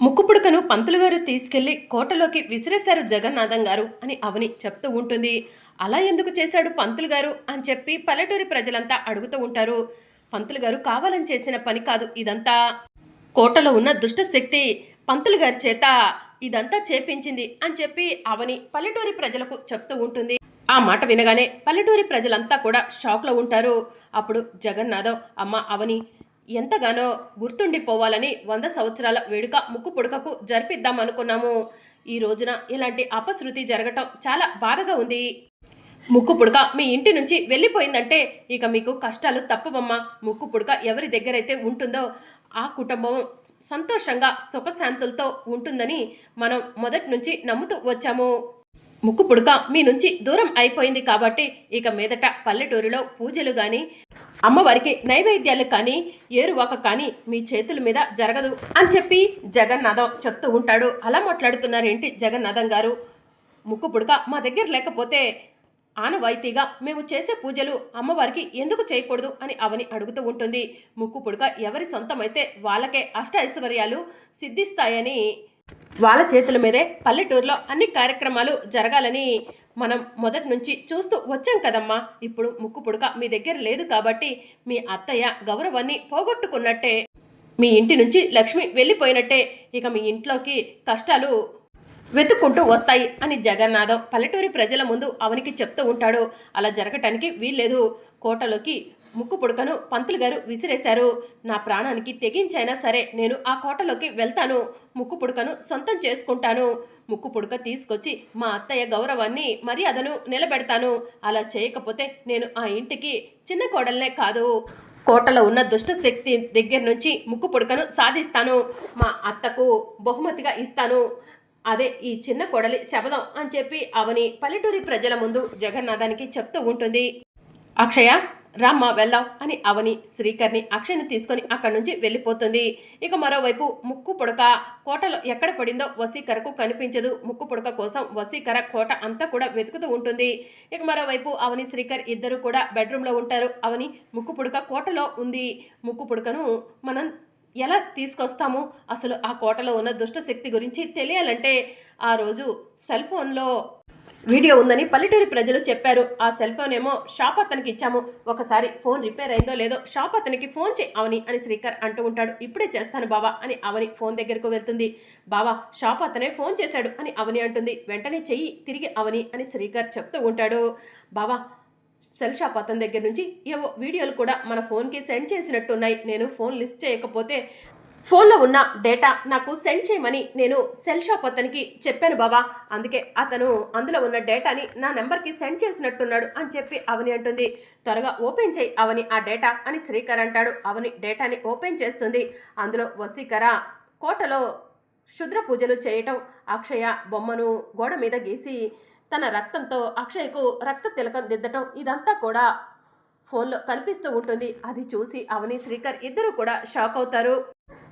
ముక్కుపుడకను పంతులు గారు తీసుకెళ్లి కోటలోకి విసిరేశారు జగన్నాథం గారు అని అవని చెప్తూ ఉంటుంది. అలా ఎందుకు చేశాడు పంతులు గారు అని చెప్పి పల్లెటూరి ప్రజలంతా అడుగుతూ ఉంటారు. పంతులు గారు కావాలని చేసిన పని కాదు ఇదంతా. కోటలో ఉన్న దుష్ట శక్తి పంతులు గారి చేత ఇదంతా చేపించింది అని చెప్పి అవని పల్లెటూరి ప్రజలకు చెప్తూ ఉంటుంది. ఆ మాట వినగానే పల్లెటూరి ప్రజలంతా కూడా షాక్లో ఉంటారు. అప్పుడు జగన్నాథం, అమ్మ అవని, ఎంతగానో గుర్తుండిపోవాలని 100 సంవత్సరాల వేడుక ముక్కు పుడకకు జరిపిద్దాం అనుకున్నాము. ఈ రోజున ఇలాంటి అపశృతి జరగటం చాలా బాధగా ఉంది. ముక్కు పుడక మీ ఇంటి నుంచి వెళ్ళిపోయిందంటే ఇక మీకు కష్టాలు తప్పవమ్మా. ముక్కు పుడక ఎవరి దగ్గరైతే ఉంటుందో ఆ కుటుంబం సంతోషంగా సుఖశాంతులతో ఉంటుందని మనం మొదటి నుంచి నమ్ముతూ వచ్చాము. ముక్కు పుడక మీ నుంచి దూరం అయిపోయింది కాబట్టి ఇక మీదట పల్లెటూరులో పూజలు కానీ అమ్మవారికి నైవేద్యాలు కానీ ఏరువాక కానీ మీ చేతుల మీద జరగదు అని చెప్పి జగన్నాథం చెప్తూ ఉంటాడు. అలా మాట్లాడుతున్నారేంటి జగన్నాథం గారు? ముక్కు పుడక మా దగ్గర లేకపోతే ఆనవాయితీగా మేము చేసే పూజలు అమ్మవారికి ఎందుకు చేయకూడదు అని అవని అడుగుతూ ఉంటుంది. ముక్కు పుడక ఎవరి సొంతమైతే వాళ్ళకే అష్ట ఐశ్వర్యాలు సిద్ధిస్తాయని, వాళ్ళ చేతుల మీదే పల్లెటూరులో అన్ని కార్యక్రమాలు జరగాలని మనం మొదటి నుంచి చూస్తూ వచ్చాం కదమ్మా. ఇప్పుడు ముక్కు పుడక మీ దగ్గర లేదు కాబట్టి మీ అత్తయ్య గౌరవాన్ని పోగొట్టుకున్నట్టే, మీ ఇంటి నుంచి లక్ష్మి వెళ్ళిపోయినట్టే. ఇక మీ ఇంట్లోకి కష్టాలు వెతుక్కుంటూ వస్తాయి అని జగన్నాథం పల్లెటూరి ప్రజల ముందు అవనికి చెప్తూ ఉంటాడు. అలా జరగటానికి వీల్లేదు. కోటలోకి ముక్కు పుడకను పంతులు గారు విసిరేశారు. నా ప్రాణానికి తెగించైనా సరే నేను ఆ కోటలోకి వెళ్తాను. ముక్కు పుడకను సొంతం చేసుకుంటాను. ముక్కు పుడక తీసుకొచ్చి మా అత్తయ్య గౌరవాన్ని మర్యాదను నిలబెడతాను. అలా చేయకపోతే నేను ఆ ఇంటికి చిన్న కోడల్నే కాదు, కోటలో ఉన్న దుష్ట శక్తి దగ్గర నుంచి ముక్కు పుడకను సాధిస్తాను. మా అత్తకు బహుమతిగా ఇస్తాను. అదే ఈ చిన్న కోడలి శబదం అని చెప్పి అవని పల్లెటూరి ప్రజల ముందు జగన్నాథానికి చెప్తూ ఉంటుంది. అక్షయ, రామ్మ వెళ్దాం అని అవని శ్రీకర్ని అక్షయ్ని తీసుకొని అక్కడి నుంచి వెళ్ళిపోతుంది. ఇక మరోవైపు ముక్కు పుడక కోటలో ఎక్కడ పడిందో వసీకరకు కనిపించదు. ముక్కు పుడక కోసం వసీకర కోట అంతా కూడా వెతుకుతూ ఉంటుంది. ఇక మరోవైపు అవని శ్రీకర్ ఇద్దరు కూడా బెడ్రూమ్లో ఉంటారు. అవని, ముక్కు పుడక కోటలో ఉంది. ముక్కు పుడకను మనం ఎలా తీసుకొస్తాము? అసలు ఆ కోటలో ఉన్న దుష్టశక్తి గురించి తెలియాలంటే ఆ రోజు సెల్ ఫోన్లో వీడియో ఉందని పల్లెటూరి ప్రజలు చెప్పారు. ఆ సెల్ ఫోన్ ఏమో షాప్ అతనికి ఇచ్చాము. ఒకసారి ఫోన్ రిపేర్ అయిందో లేదో షాప్ అతనికి ఫోన్ చేయి అవని అని శ్రీకర్ అంటూ ఉంటాడు. ఇప్పుడే చేస్తాను బావా అని అవని ఫోన్ దగ్గరకు వెళ్తుంది. బావా, షాప్ అతనే ఫోన్ చేశాడు అని అవని అంటుంది. వెంటనే చెయ్యి తిరిగి అవని అని శ్రీకర్ చెప్తూ ఉంటాడు. బావా, సెల్ షాప్ అతని దగ్గర నుంచి ఏవో వీడియోలు కూడా మన ఫోన్కి సెండ్ చేసినట్టున్నాయి. నేను ఫోన్ లిఫ్ట్ చేయకపోతే ఫోన్లో ఉన్న డేటా నాకు సెండ్ చేయమని నేను సెల్ షాప్ అతనికి చెప్పాను బావా. అందుకే అతను అందులో ఉన్న డేటాని నా నెంబర్కి సెండ్ చేసినట్టున్నాడు అని చెప్పి అవని అంటుంది. త్వరగా ఓపెన్ చేయి అవని ఆ డేటా అని శ్రీకర్ అంటాడు. అవని డేటాని ఓపెన్ చేస్తుంది. అందులో వసీకర కోటలో క్షుద్ర పూజలు చేయటం, అక్షయ బొమ్మను గోడ మీద గీసి తన రక్తంతో అక్షయ్కు రక్త తిలకం దిద్దటం ఇదంతా కూడా ఫోన్లో కనిపిస్తూ ఉంటుంది. అది చూసి అవని శ్రీకర్ ఇద్దరు కూడా షాక్ అవుతారు.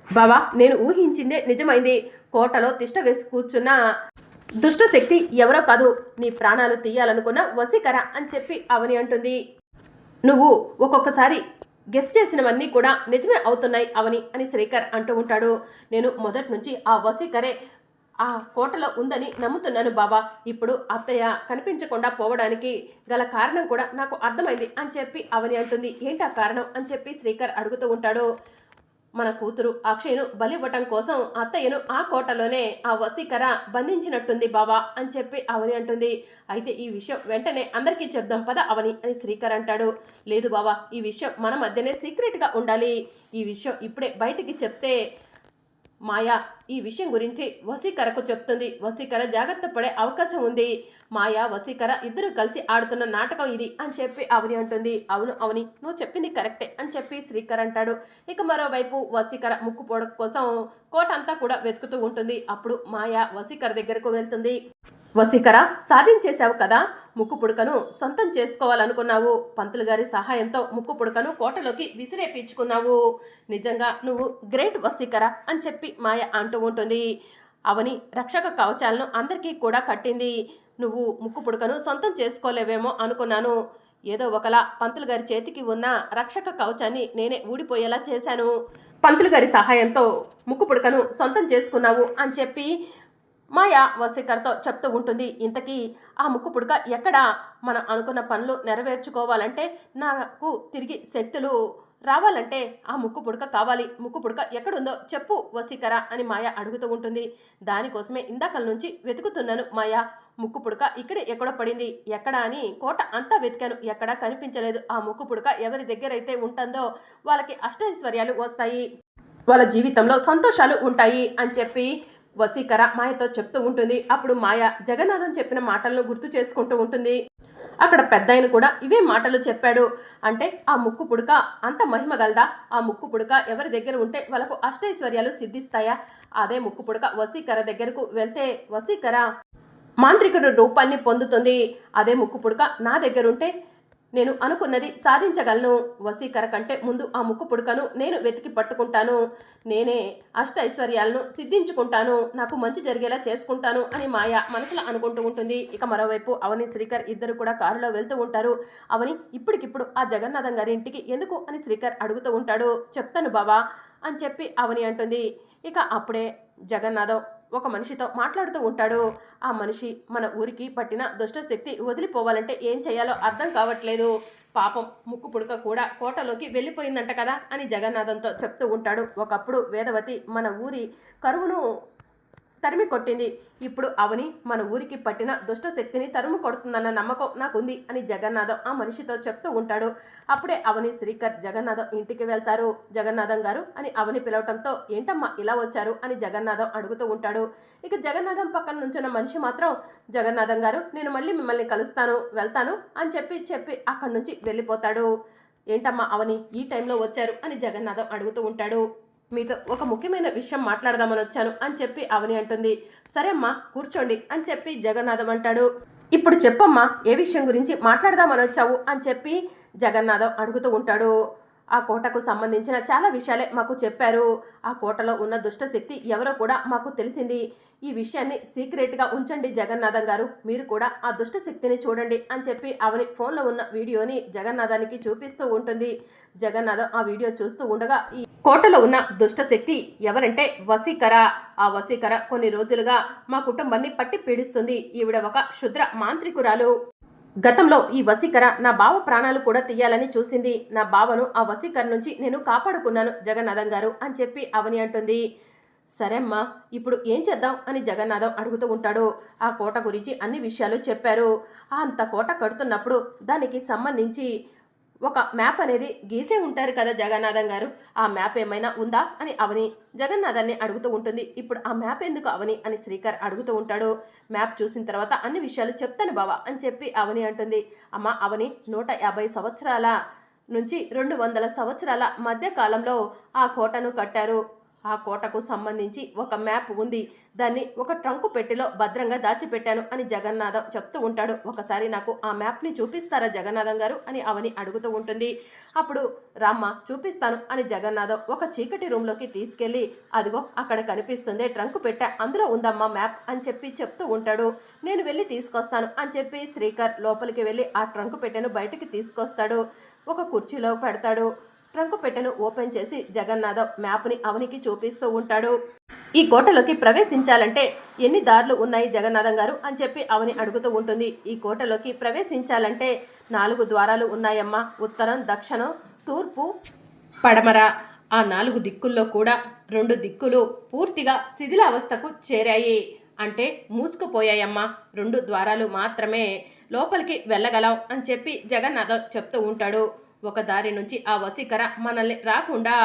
బావా, నేను ఊహించిందే నిజమైంది. కోటలో తిష్ట వేసి కూర్చున్న దుష్టశక్తి ఎవరో కాదు, నీ ప్రాణాలు తీయాలనుకున్న వసీకర అని చెప్పి అవని అంటుంది. నువ్వు ఒక్కొక్కసారి గెస్ చేసినవన్నీ కూడా నిజమే అవుతున్నాయి అవని అని శ్రీకర్ అంటూ ఉంటాడు. నేను మొదటి నుంచి ఆ వసీకరే ఆ కోటలో ఉందని నమ్ముతున్నాను బాబా. ఇప్పుడు అత్తయ్య కనిపించకుండా పోవడానికి గల కారణం కూడా నాకు అర్థమైంది అని చెప్పి అవని అంటుంది. ఏంటి ఆ కారణం అని చెప్పి శ్రీకర్ అడుగుతూ ఉంటాడు. మన కూతురు అక్షయ్ను బలివ్వటం కోసం అత్తయ్యను ఆ కోటలోనే ఆ వసీకర బంధించినట్టుంది బావా అని చెప్పి అవని అంటుంది. అయితే ఈ విషయం వెంటనే అందరికీ చెప్దాం పద అవని అని శ్రీకర్ అంటాడు. లేదు బావా, ఈ విషయం మన మధ్యనే సీక్రెట్గా ఉండాలి. ఈ విషయం ఇప్పుడే బయటికి చెప్తే మాయా ఈ విషయం గురించి వసీకరకు చెప్తుంది. వసీకర జాగ్రత్త పడే అవకాశం ఉంది. మాయా వసీకర ఇద్దరు కలిసి ఆడుతున్న నాటకం ఇది అని చెప్పి అవని అంటుంది. అవును అవని, నువ్వు చెప్పింది కరెక్టే అని చెప్పి శ్రీకర్ అంటాడు. ఇక మరోవైపు వసీకర ముక్కు పొడక కోసం కోట అంతా కూడా వెతుకుతూ ఉంటుంది. అప్పుడు మాయా వసీకర దగ్గరకు వెళ్తుంది. వసీకర, సాధించేశావు కదా, ముక్కు పుడకను సొంతం చేసుకోవాలనుకున్నావు. పంతులు గారి సహాయంతో ముక్కు పుడకను కోటలోకి విసిరేపించుకున్నావు. నిజంగా నువ్వు గ్రేట్ వసీకర అని చెప్పి మాయ అంటూ ఉంటుంది. అవని రక్షక కవచాలను అందరికీ కూడా కట్టింది. నువ్వు ముక్కు పుడకను సొంతం చేసుకోలేవేమో అనుకున్నాను. ఏదో ఒకలా పంతులు గారి చేతికి ఉన్న రక్షక కవచాన్ని నేనే ఊడిపోయేలా చేశాను. పంతులు గారి సహాయంతో ముక్కు పుడకను సొంతం చేసుకున్నావు అని చెప్పి మాయ వసీకర్తో చెప్తూ ఉంటుంది. ఇంతకీ ఆ ముక్కు పుడక ఎక్కడ? మనం అనుకున్న పనులు నెరవేర్చుకోవాలంటే, నాకు తిరిగి శక్తులు రావాలంటే ఆ ముక్కు పుడక కావాలి. ముక్కు పుడక ఎక్కడుందో చెప్పు వసీకర అని మాయ అడుగుతూ ఉంటుంది. దానికోసమే ఇందాకల నుంచి వెతుకుతున్నాను మాయ. ముక్కు పుడక ఇక్కడే ఎక్కడో పడింది. ఎక్కడా అని కోట అంతా వెతికాను, ఎక్కడా కనిపించలేదు. ఆ ముక్కు పుడక ఎవరి దగ్గరైతే ఉంటుందో వాళ్ళకి అష్టైశ్వర్యాలు వస్తాయి, వాళ్ళ జీవితంలో సంతోషాలు ఉంటాయి అని చెప్పి వసీకర మాయతో చెప్తూ ఉంటుంది. అప్పుడు మాయ జగన్నాథం చెప్పిన మాటలను గుర్తు చేసుకుంటూ ఉంటుంది. అక్కడ పెద్దాయన కూడా ఇవే మాటలు చెప్పాడు. అంటే ఆ ముక్కు పుడక అంత మహిమ గలదా? ఆ ముక్కు పుడక ఎవరి దగ్గర ఉంటే వాళ్ళకు అష్టైశ్వర్యాలు సిద్ధిస్తాయా? అదే ముక్కు పుడక వసీకర దగ్గరకు వెళ్తే వసీకర మాంత్రికుడు రూపాన్ని పొందుతుంది. అదే ముక్కు పుడక నా దగ్గరుంటే నేను అనుకున్నది సాధించగలను. వసీకర కంటే ముందు ఆ ముక్కు పుడకను నేను వెతికి పట్టుకుంటాను. నేనే అష్ట ఐశ్వర్యాలను సిద్ధించుకుంటాను. నాకు మంచి జరిగేలా చేసుకుంటాను అని మాయ మనసులో అనుకుంటూ ఉంటుంది. ఇక మరోవైపు అవని శ్రీకర్ ఇద్దరు కూడా కారులో వెళ్తూ ఉంటారు. అవని ఇప్పటికిప్పుడు ఆ జగన్నాథం గారి ఇంటికి ఎందుకు అని శ్రీకర్ అడుగుతూ ఉంటాడు. చెప్తాను బావా అని చెప్పి అవని అంటుంది. ఇక అప్పుడే జగన్నాథం ఒక మనిషితో మాట్లాడుతూ ఉంటాడు. ఆ మనిషి మన ఊరికి పట్టిన దుష్టశక్తి వదిలిపోవాలంటే ఏం చేయాలో అర్థం కావట్లేదు. పాపం ముక్కు పుడక కూడా కోటలోకి వెళ్ళిపోయిందంట కదా అని జగన్నాథంతో చెప్తూ ఉంటాడు. ఒకప్పుడు వేదవతి మన ఊరి కరువును తరిమి కొట్టింది. ఇప్పుడు అవని మన ఊరికి పట్టిన దుష్టశక్తిని తరుము కొడుతుందన్న నమ్మకం నాకుంది అని జగన్నాథం ఆ మనిషితో చెప్తూ ఉంటాడు. అప్పుడే అవని శ్రీకర్ జగన్నాథం ఇంటికి వెళ్తారు. జగన్నాథం గారు అని అవని పిలవటంతో ఏంటమ్మా ఇలా వచ్చారు అని జగన్నాథం అడుగుతూ ఉంటాడు. ఇక జగన్నాథం పక్కన నుంచున్న మనిషి మాత్రం జగన్నాథం గారు నేను మళ్ళీ మిమ్మల్ని కలుస్తాను, వెళ్తాను అని చెప్పి అక్కడి నుంచి వెళ్ళిపోతాడు. ఏంటమ్మా అవని ఈ టైంలో వచ్చారు అని జగన్నాథం అడుగుతూ ఉంటాడు. మీతో ఒక ముఖ్యమైన విషయం మాట్లాడదామని వచ్చాను అని చెప్పి అవని అంటుంది. సరే అమ్మా కూర్చోండి అని చెప్పి జగన్నాథం అంటాడు. ఇప్పుడు చెప్పమ్మా ఏ విషయం గురించి మాట్లాడదామని వచ్చావు అని చెప్పి జగన్నాథం అడుగుతూ ఉంటాడు. ఆ కోటకు సంబంధించిన చాలా విషయాలే మాకు చెప్పారు. ఆ కోటలో ఉన్న దుష్టశక్తి ఎవరో కూడా మాకు తెలిసింది. ఈ విషయాన్ని సీక్రెట్గా ఉంచండి జగన్నాథం గారు, మీరు కూడా ఆ దుష్టశక్తిని చూడండి అని చెప్పి అవని ఫోన్లో ఉన్న వీడియోని జగన్నాథానికి చూపిస్తూ ఉంటుంది. జగన్నాథం ఆ వీడియో చూస్తూ ఉండగా ఈ కోటలో ఉన్న దుష్టశక్తి ఎవరంటే వసీకర. ఆ వసీకర కొన్ని రోజులుగా మా కుటుంబాన్ని పట్టి పీడిస్తుంది. ఈవిడ ఒక క్షుద్ర మాంత్రికురాలు. గతంలో ఈ వసీకర నా బావ ప్రాణాలు కూడా తీయాలని చూసింది. నా బావను ఆ వసీకర నుంచి నేను కాపాడుకున్నాను జగన్నాథం గారు అని చెప్పి అవని అంటుంది. సరే అమ్మా ఇప్పుడు ఏం చేద్దాం అని జగన్నాథం అడుగుతూ ఉంటాడు. ఆ కోట గురించి అన్ని విషయాలు చెప్పారు. అంత కోట కడుతున్నప్పుడు దానికి సంబంధించి ఒక మ్యాప్ అనేది గీసే ఉంటారు కదా జగన్నాథం గారు, ఆ మ్యాప్ ఏమైనా ఉందా అని అవని జగన్నాథాన్ని అడుగుతూ ఉంటుంది. ఇప్పుడు ఆ మ్యాప్ ఎందుకు అవని అని శ్రీకర్ అడుగుతూ ఉంటాడు. మ్యాప్ చూసిన తర్వాత అన్ని విషయాలు చెప్తాను బావా అని చెప్పి అవని అంటుంది. అమ్మ అవని 150 సంవత్సరాల నుంచి 200 సంవత్సరాల మధ్య కాలంలో ఆ కోటను కట్టారు. ఆ కోటకు సంబంధించి ఒక మ్యాప్ ఉంది. దాన్ని ఒక ట్రంకు పెట్టెలో భద్రంగా దాచిపెట్టాను అని జగన్నాథం చెప్తూ ఉంటాడు. ఒకసారి నాకు ఆ మ్యాప్ని చూపిస్తారా జగన్నాథం గారు అని అవని అడుగుతూ ఉంటుంది. అప్పుడు రామ్మ చూపిస్తాను అని జగన్నాథం ఒక చీకటి రూమ్లోకి తీసుకెళ్ళి అదిగో అక్కడ కనిపిస్తుంది ట్రంకు పెట్టె, అందులో ఉందమ్మా మ్యాప్ అని చెప్పి చెప్తూ ఉంటాడు. నేను వెళ్ళి తీసుకొస్తాను అని చెప్పి శ్రీకర్ లోపలికి వెళ్ళి ఆ ట్రంకు పెట్టెను బయటికి తీసుకొస్తాడు. ఒక కుర్చీలో పెడతాడు. ట్రంకు పెట్టెను ఓపెన్ చేసి జగన్నాథం మ్యాప్ని అవనికి చూపిస్తూ ఉంటాడు. ఈ కోటలోకి ప్రవేశించాలంటే ఎన్ని దారులు ఉన్నాయి జగన్నాథం గారు అని చెప్పి అవని అడుగుతూ ఉంటుంది. ఈ కోటలోకి ప్రవేశించాలంటే 4 ద్వారాలు ఉన్నాయమ్మా. ఉత్తరం, దక్షిణం, తూర్పు, పడమర. ఆ 4 దిక్కుల్లో కూడా 2 దిక్కులు పూర్తిగా శిథిలావస్థకు చేరాయి, అంటే మూసుకుపోయాయమ్మా. 2 ద్వారాలు మాత్రమే లోపలికి వెళ్ళగలం అని చెప్పి జగన్నాథం చెప్తూ ఉంటాడు. ఒక దారి నుంచి ఆ వసీకర మనల్ని రాకుండా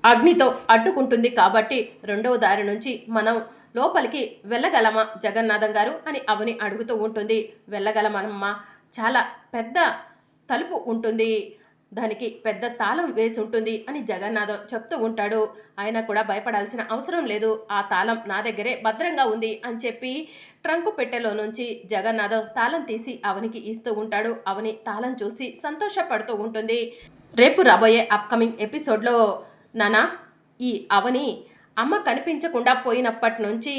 అగ్నితో అడ్డుకుంటుంది కాబట్టి 2వ దారి నుంచి మనం లోపలికి వెళ్ళగలమా జగన్నాథం గారు అని అవని అడుగుతూ ఉంటుంది. వెళ్ళగలమమ్మా, చాలా పెద్ద తలుపు ఉంటుంది, దానికి పెద్ద తాళం వేసి ఉంటుంది అని జగన్నాథం చెప్తూ ఉంటాడు. ఆయన కూడా భయపడాల్సిన అవసరం లేదు, ఆ తాళం నా దగ్గరే భద్రంగా ఉంది అని చెప్పి ట్రంకు పెట్టెలో నుంచి జగన్నాథం తాళం తీసి అవనికి ఇస్తూ ఉంటాడు. అవని తాళం చూసి సంతోషపడుతూ ఉంటుంది. రేపు రాబోయే అప్కమింగ్ ఎపిసోడ్లో నానా ఈ అవని అమ్మ కనిపించకుండా పోయినప్పటి నుంచి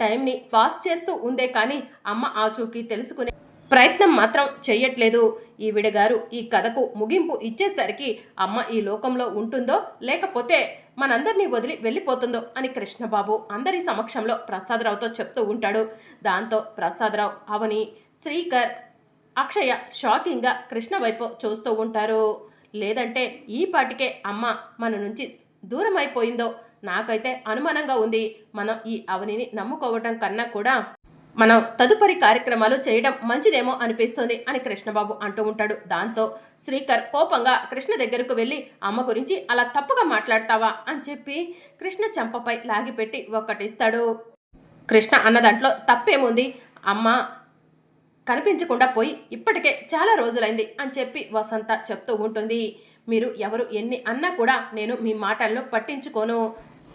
టైంని పాస్ చేస్తూ ఉందే కానీ అమ్మ ఆచూకీ తెలుసుకునే ప్రయత్నం మాత్రం చెయ్యట్లేదు. ఈవిడ గారు ఈ కథకు ముగింపు ఇచ్చేసరికి అమ్మ ఈ లోకంలో ఉంటుందో లేకపోతే మనందరినీ వదిలి వెళ్ళిపోతుందో అని కృష్ణబాబు అందరి సమక్షంలో ప్రసాదరావుతో చెప్తూ ఉంటాడు. దాంతో ప్రసాదరావు, అవని, శ్రీకర్, అక్షయ షాకింగ్గా కృష్ణ వైపు చూస్తూ ఉంటారు. లేదంటే ఈ పాటికే అమ్మ మన నుంచి దూరం అయిపోయిందో నాకైతే అనుమానంగా ఉంది. మనం ఈ అవనిని నమ్ముకోవటం కన్నా కూడా మనం తదుపరి కార్యక్రమాలు చేయడం మంచిదేమో అనిపిస్తుంది అని కృష్ణబాబు అంటూ ఉంటాడు. దాంతో శ్రీకర్ కోపంగా కృష్ణ దగ్గరకు వెళ్ళి అమ్మ గురించి అలా తప్పుగా మాట్లాడతావా అని చెప్పి కృష్ణ చెంపపై లాగిపెట్టి ఒక్కటిస్తాడు. కృష్ణ అన్న దాంట్లో తప్పేముంది, అమ్మ కనిపించకుండా పోయి ఇప్పటికే చాలా రోజులైంది అని చెప్పి వసంత చెప్తూ ఉంటుంది. మీరు ఎవరు ఎన్ని అన్నా కూడా నేను మీ మాటలను పట్టించుకోను.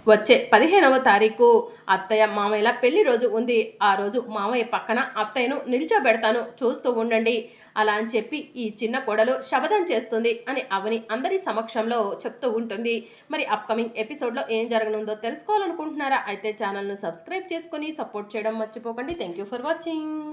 వచ్చే 15వ తారీఖు అత్తయ్య మామయ్యల పెళ్లి రోజు ఉంది. ఆ రోజు మామయ్య పక్కన అత్తయ్యను నిల్చోబెడతాను, చూస్తూ ఉండండి అలా అని చెప్పి ఈ చిన్న కోడలు శబదం చేస్తుంది అని అవని అందరి సమక్షంలో చెప్తూ ఉంటుంది. మరి అప్కమింగ్ ఎపిసోడ్లో ఏం జరగనుందో తెలుసుకోవాలనుకుంటున్నారా? అయితే ఛానల్ను సబ్స్క్రైబ్ చేసుకొని సపోర్ట్ చేయడం మర్చిపోకండి. Thank you for watching.